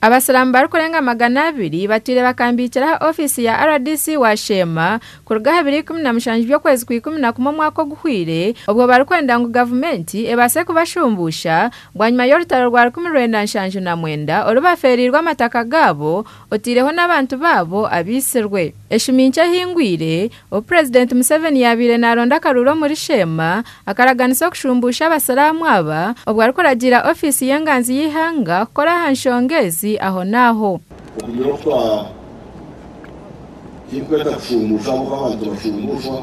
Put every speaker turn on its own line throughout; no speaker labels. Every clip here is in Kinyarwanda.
Abasalamu barukurenga 200 batire bakambikira ofisi ya RDC wa Shema ku rwa 2017 by'okwezi kwa 11 mwaka guhwire ubwo barukwenda ngo government ebase kubashumbusha bwanyuma y'orutaro rwa 1997 orubaferirwa amataka gabo otireho n'abantu babo abisirwe eshimincha hingwire o President Museveni yabire naronda karuro muri Shema akaraganisa kushumbusha abasalamu aba ubwo arikoragira ofisi y'enganzi y'ihanga kora hanshongezi aho naho
ukugero kwa kinkweta kushumbusha abo abantu bashumbusha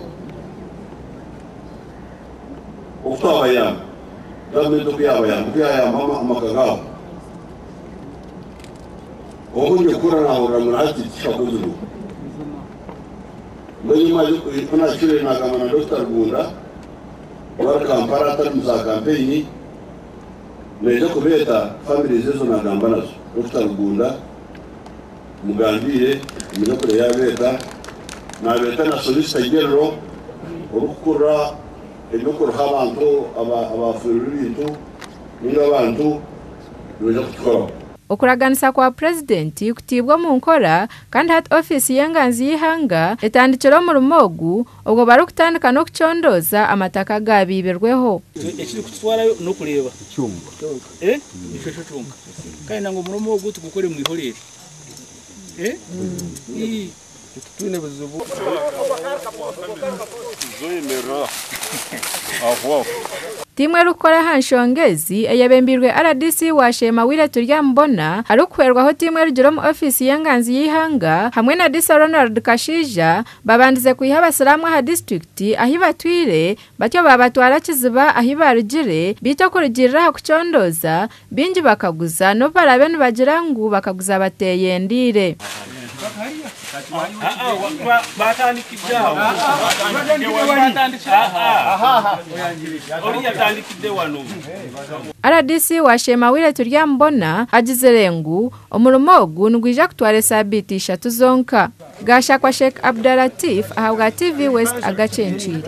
ukabaya gamendo kuyaba mama amakagao okunje kura na ora murati chakuzuru Mbonyuma kuna shule na kama na Dr. Gunda wala kampara tatu za kampeni Nejo kubeta family zezo na gambanazo Dr. Gunda mugambire imikore yabeta na beta na solista general urukura imikoro habantu abafururitu n'abantu beje kutwara
Okuraganisa kwa president kutibwa mu nkora kandi hat office y'enganzi y'ihanga etandikiro mu rumogu ubwo barukutandika no kucondoza amataka gabiberweho
ekiri kutwara no kureba cyumba ishesho cyumba kandi nango mu rumogu tukukore mu ihorere
tutune buzubu
Timwe rukora hanshongezi eyabembirwe RDC wa Shema wire turya mbona harukwerwaho timwe rugiro mu ofisi y'enganzi y'ihanga hamwe na Disa Ronald Kashija babandize kuyiha abasalamu ha district ahibatwire batyo babatwara kiziba ahibarugire bito kurugirira kucondoza bingi bakaguza no barabene bagira ngo bakaguza bateye ndire RDC wa Shema wire turya mbona agize rengu omurumogu ngwija kutware sabiti 3 zonka gasha kwa Sheikh Abdulatif ahabwa TV West agacenchiri